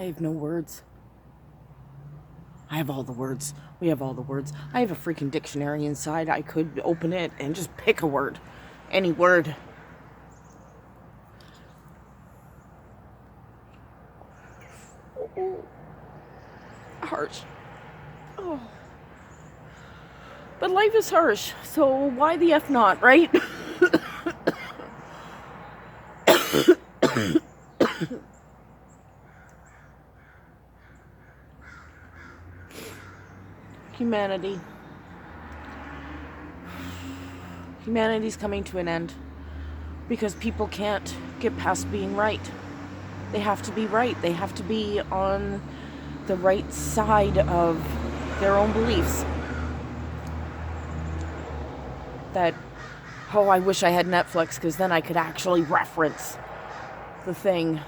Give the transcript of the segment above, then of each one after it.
I have no words. I have all the words. We have all the words. I have a freaking dictionary inside. I could open it and just pick a word. Any word. Harsh. Oh. But life is harsh, so why the F not, right? Humanity. Humanity's coming to an end because people can't get past being right. They have to be right. They have to be on the right side of their own beliefs. That, oh, I wish I had Netflix because then I could actually reference the thing.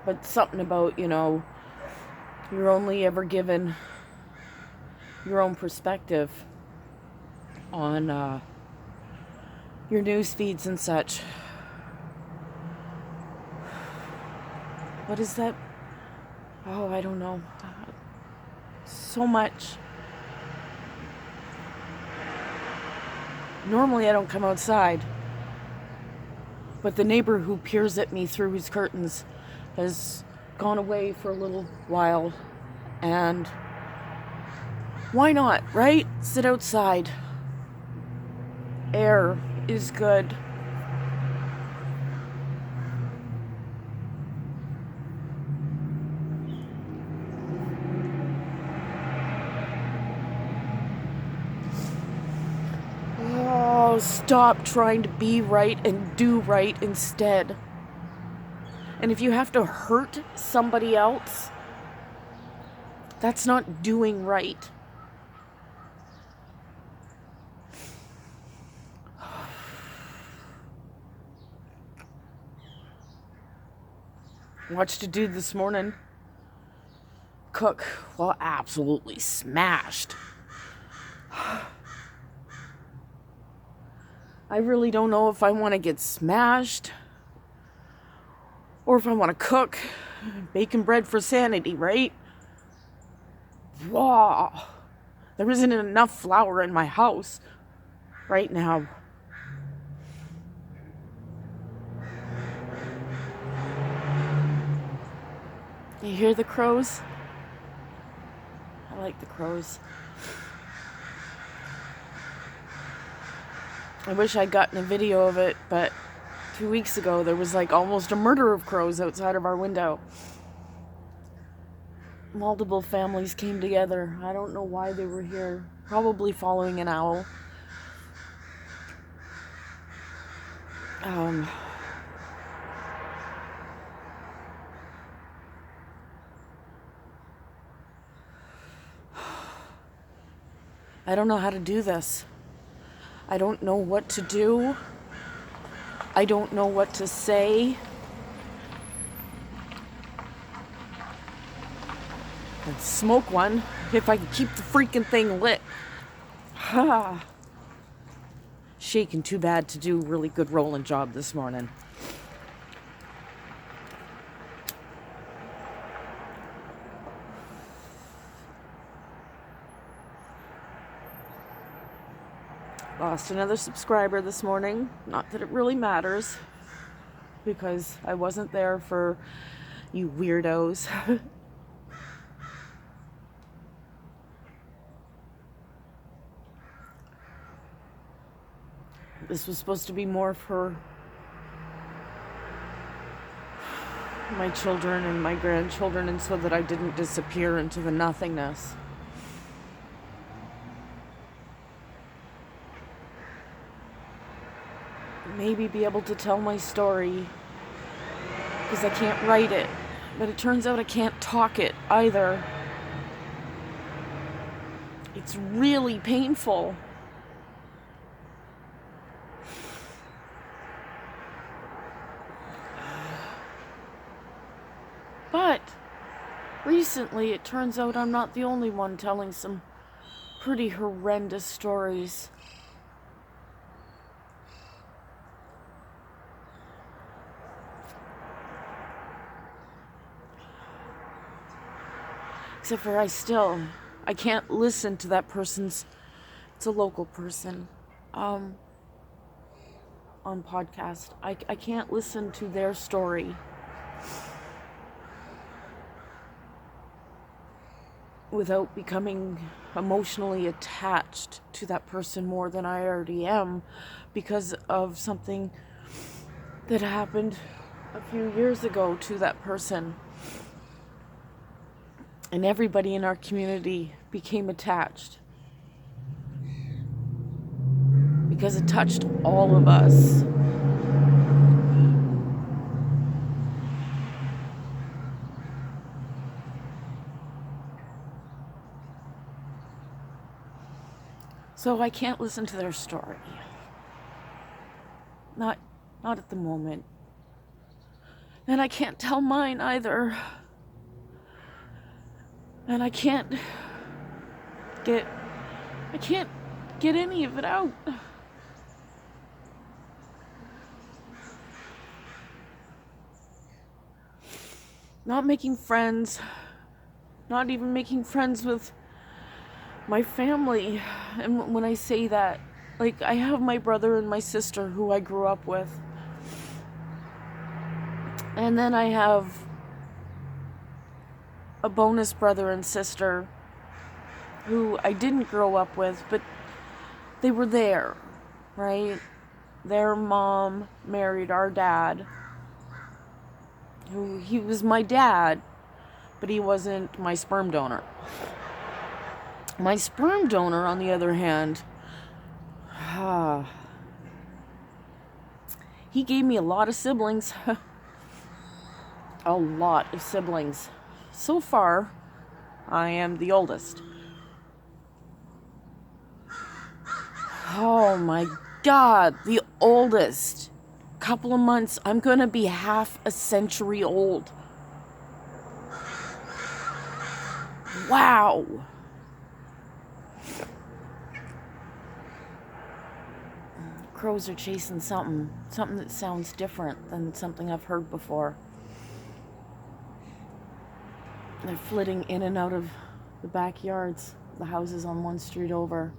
But something about, you're only ever given your own perspective on your news feeds and such. What is that? Oh, I don't know. So much. Normally I don't come outside, but the neighbor who peers at me through his curtains has gone away for a little while, and why not, right? Sit outside. Air is good. Oh, stop trying to be right and do right instead. And if you have to hurt somebody else, that's not doing right. Watched a dude this morning cook while absolutely smashed. I really don't know if I want to get smashed or if I want to cook. Baking bread for sanity, right? Wow. There isn't enough flour in my house right now. You hear the crows? I like the crows. I wish I'd gotten a video of it, but 2 weeks ago there was like almost a murder of crows outside of our window. Multiple families came together. I don't know why they were here. Probably following an owl. I don't know how to do this. I don't know what to do. I don't know what to say. I'd smoke one if I could keep the freaking thing lit. Ha! Shaking too bad to do a really good rolling job this morning. Lost another subscriber this morning. Not that it really matters, because I wasn't there for you weirdos. This was supposed to be more for my children and my grandchildren, and so that I didn't disappear into the nothingness. Maybe be able to tell my story, because I can't write it, but it turns out I can't talk it either. It's really painful. But recently it turns out I'm not the only one telling some pretty horrendous stories. Except for I can't listen to that person's, it's a local person, on podcast. I can't listen to their story without becoming emotionally attached to that person more than I already am because of something that happened a few years ago to that person. And everybody in our community became attached because it touched all of us. So I can't listen to their story. Not at the moment. And I can't tell mine either. And I can't get any of it out. Not making friends. Not even making friends with my family. And when I say that, like, I have my brother and my sister who I grew up with. And then I have a bonus brother and sister who I didn't grow up with, but they were there, right? Their mom married our dad, who he was my dad, but he wasn't my sperm donor. My sperm donor, on the other hand, he gave me a lot of siblings. A lot of siblings. So far, I am the oldest. Oh my God, the oldest. Couple of months, I'm gonna be half a century old. Wow. Crows are chasing something that sounds different than something I've heard before. They're flitting in and out of the backyards, the houses on one street over.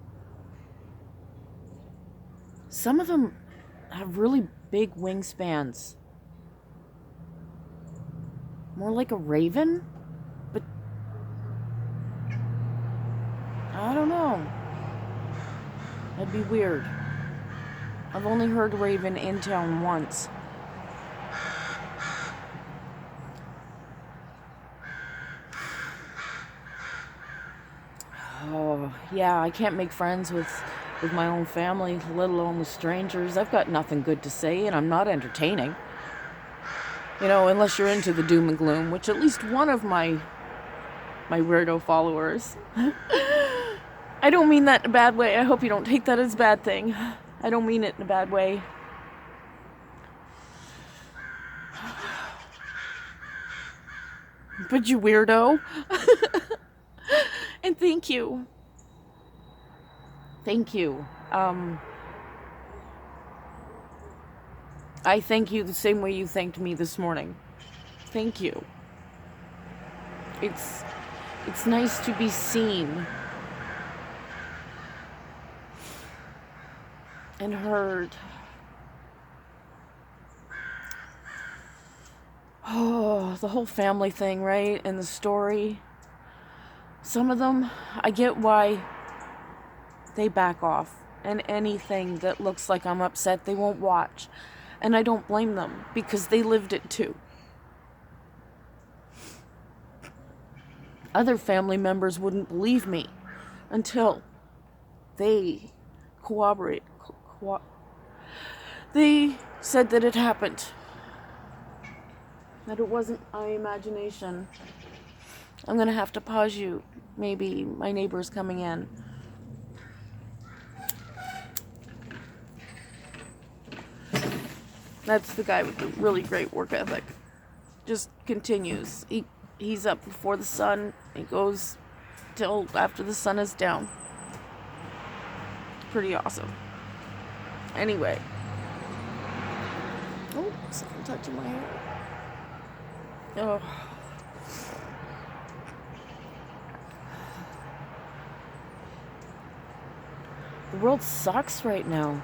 Some of them have really big wingspans. More like a raven, but I don't know. That'd be weird. I've only heard raven in town once. Oh, yeah, I can't make friends with my own family, let alone with strangers. I've got nothing good to say, and I'm not entertaining. You know, unless you're into the doom and gloom, which at least one of my weirdo followers. I don't mean that in a bad way. I hope you don't take that as a bad thing. I don't mean it in a bad way. But you weirdo. And thank you. Thank you. I thank you the same way you thanked me this morning. Thank you. It's nice to be seen and heard. Oh, the whole family thing, right? And the story. Some of them, I get why they back off. And anything that looks like I'm upset, they won't watch. And I don't blame them, because they lived it too. Other family members wouldn't believe me until they they said that it happened. That it wasn't my imagination. I'm gonna have to pause you. Maybe my neighbor's coming in. That's the guy with the really great work ethic. Just continues. He's up before the sun. He goes till after the sun is down. Pretty awesome. Anyway. Oh, something touching my hair. Oh. The world sucks right now.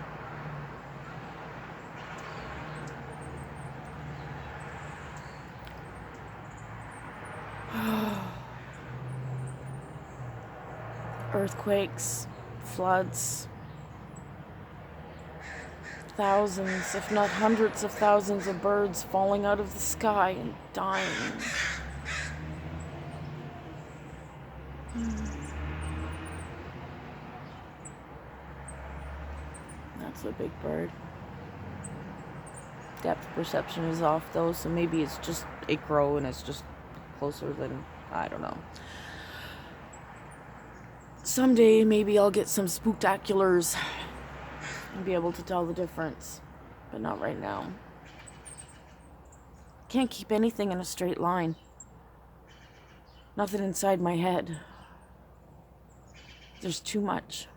Earthquakes, floods, thousands, if not hundreds of thousands of birds falling out of the sky and dying. That's a big bird. Depth perception is off though, so maybe it's just a crow and it's just closer than, I don't know. Someday maybe I'll get some spooktaculars and be able to tell the difference, but not right now. Can't keep anything in a straight line. Nothing inside my head. There's too much.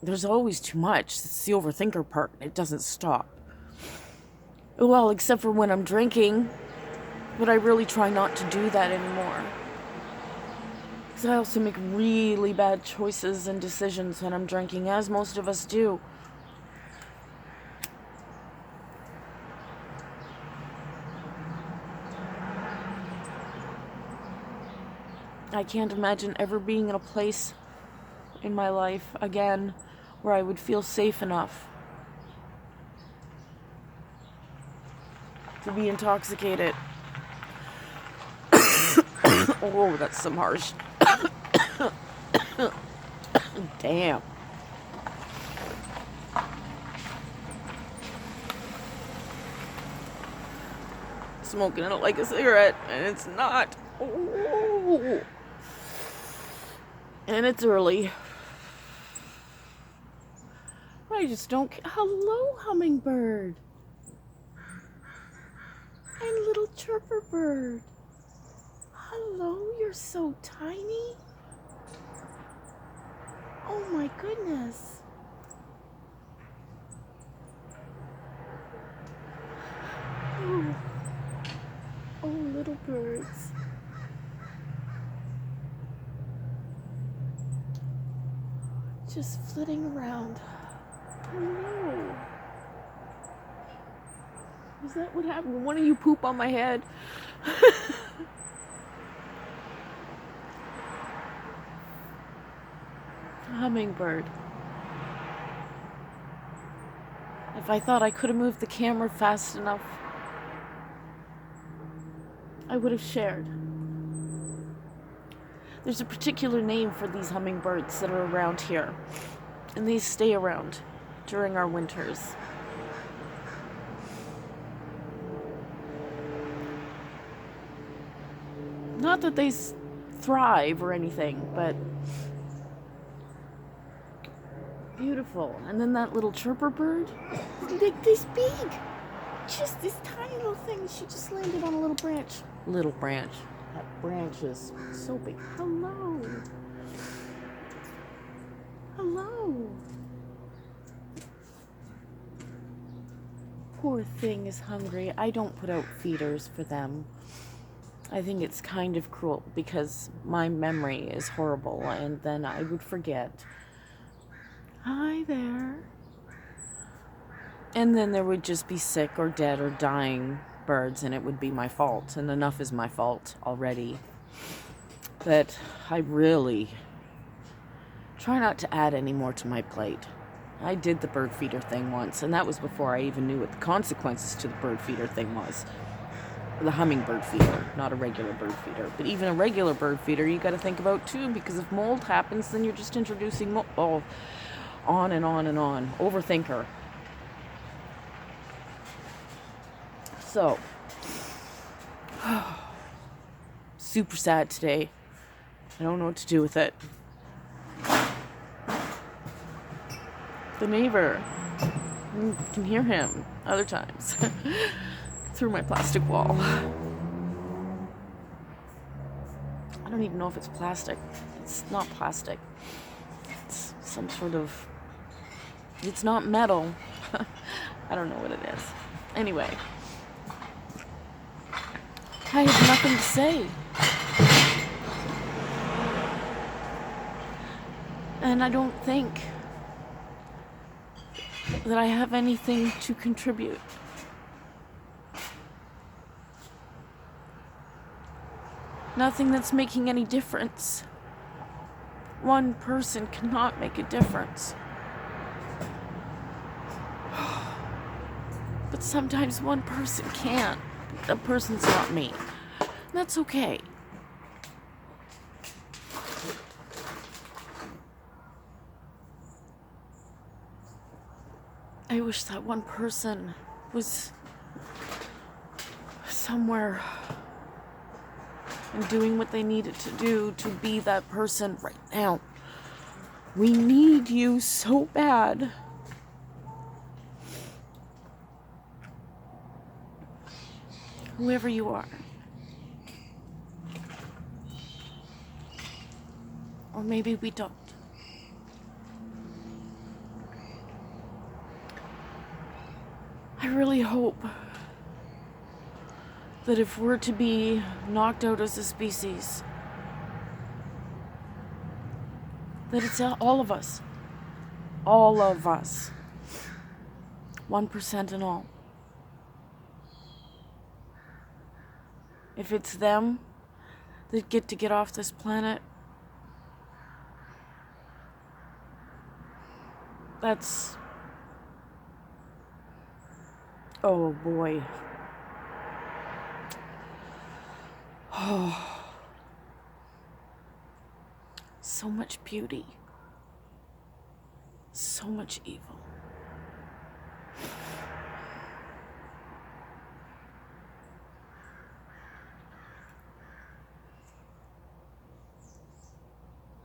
There's always too much. It's the overthinker part. It doesn't stop. Well, except for when I'm drinking. But I really try not to do that anymore. Because I also make really bad choices and decisions when I'm drinking, as most of us do. I can't imagine ever being in a place in my life again where I would feel safe enough to be intoxicated. Oh, that's some harsh. Damn. Smoking it like a cigarette, and it's not. Ooh. And it's early. I just don't. Hello, hummingbird. And little chirper bird. Hello, you're so tiny. Oh my goodness. Oh, oh little birds. Just flitting around. Oh no. Is that what happened? Will one of you poop on my head? Hummingbird. If I thought I could have moved the camera fast enough, I would have shared. There's a particular name for these hummingbirds that are around here, and these stay around during our winters. Not that they thrive or anything, but beautiful. And then that little chirper bird, like this big, just this tiny little thing. She just landed on a little branch. Little branch. That branch is so big. Hello. Hello. Poor thing is hungry. I don't put out feeders for them. I think it's kind of cruel because my memory is horrible and then I would forget. Hi there. And then there would just be sick or dead or dying birds and it would be my fault. And enough is my fault already. But I really try not to add any more to my plate. I did the bird feeder thing once, and that was before I even knew what the consequences to the bird feeder thing was. The hummingbird feeder, not a regular bird feeder. But even a regular bird feeder, you got to think about too, because if mold happens, then you're just introducing on and on and on. Overthinker. So, super sad today. I don't know what to do with it. The neighbor, you can hear him other times through my plastic wall. I don't even know if it's plastic. It's not plastic. It's some sort of, it's not metal. I don't know what it is. Anyway, I have nothing to say. And I don't think that I have anything to contribute. Nothing that's making any difference. One person cannot make a difference. But sometimes one person can't. That person's not me. That's okay. I wish that one person was somewhere and doing what they needed to do to be that person right now. We need you so bad. Whoever you are. Or maybe we don't. I really hope that if we're to be knocked out as a species, that it's all of us. All of us. 1% and all. If it's them that get to get off this planet, that's... oh boy. Oh. So much beauty. So much evil.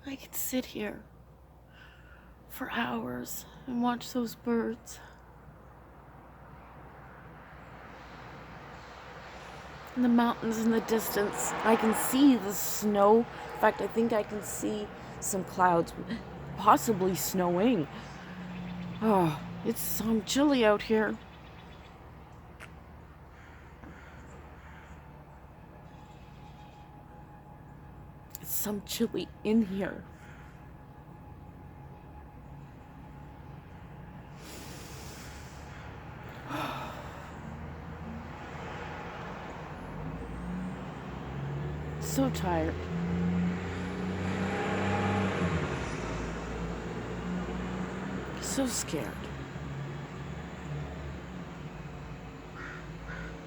I could sit here for hours and watch those birds. And the mountains in the distance. I can see the snow. In fact, I think I can see some clouds, possibly snowing. Oh, it's chilly out here. It's some chilly in here. So tired. So scared.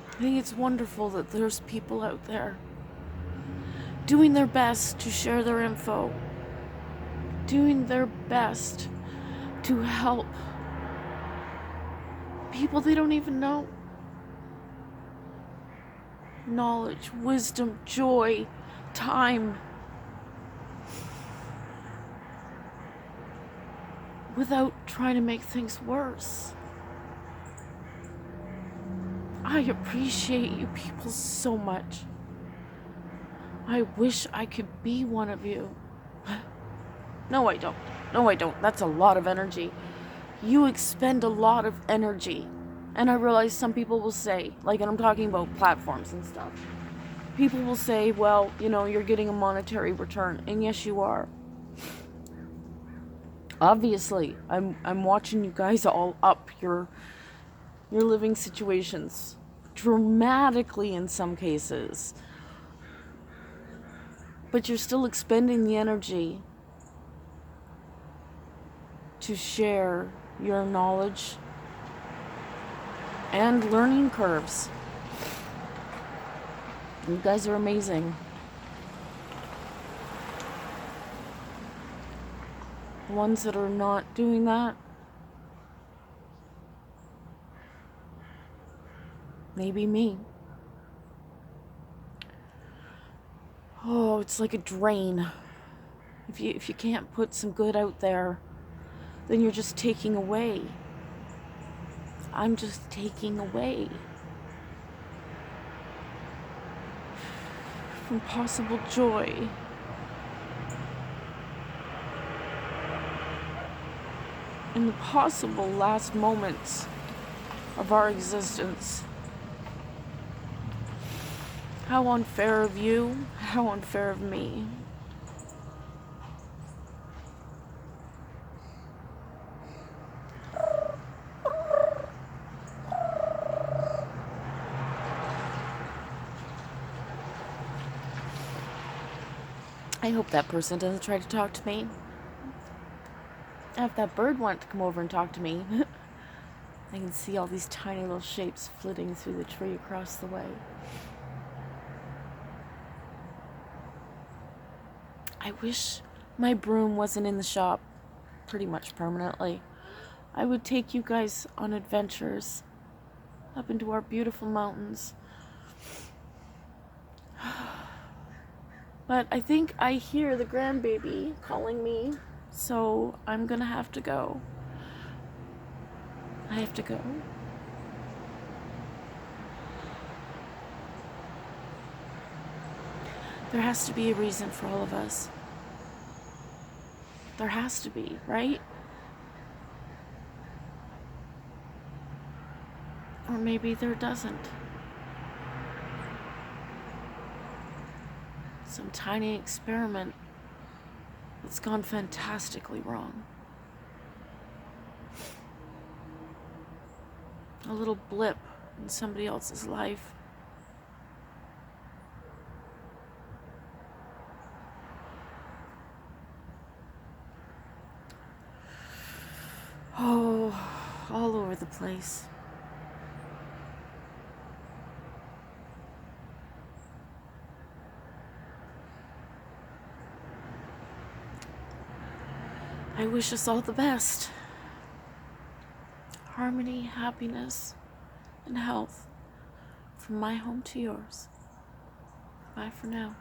I think it's wonderful that there's people out there doing their best to share their info, doing their best to help people they don't even know. Knowledge, wisdom, joy, time, without trying to make things worse. I appreciate you people so much. I wish I could be one of you. No, I don't. No, I don't. That's a lot of energy. You expend a lot of energy. And I realize some people will say, like, and I'm talking about platforms and stuff. People will say, well, you know, you're getting a monetary return. And yes, you are. Obviously, I'm watching you guys all up your living situations. Dramatically in some cases. But you're still expending the energy to share your knowledge and learning curves. You guys are amazing. The ones that are not doing that, maybe me. Oh, it's like a drain. If you can't put some good out there, then you're just taking away. I'm just taking away from possible joy. In the possible last moments of our existence. How unfair of you, how unfair of me. I hope that person doesn't try to talk to me. If that bird wanted to come over and talk to me, I can see all these tiny little shapes flitting through the tree across the way. I wish my broom wasn't in the shop pretty much permanently. I would take you guys on adventures up into our beautiful mountains. But I think I hear the grandbaby calling me, so I'm gonna have to go. I have to go. There has to be a reason for all of us. There has to be, right? Or maybe there doesn't. Some tiny experiment that's gone fantastically wrong. A little blip in somebody else's life. Oh, all over the place. I wish us all the best. Harmony, happiness, and health from my home to yours. Bye for now.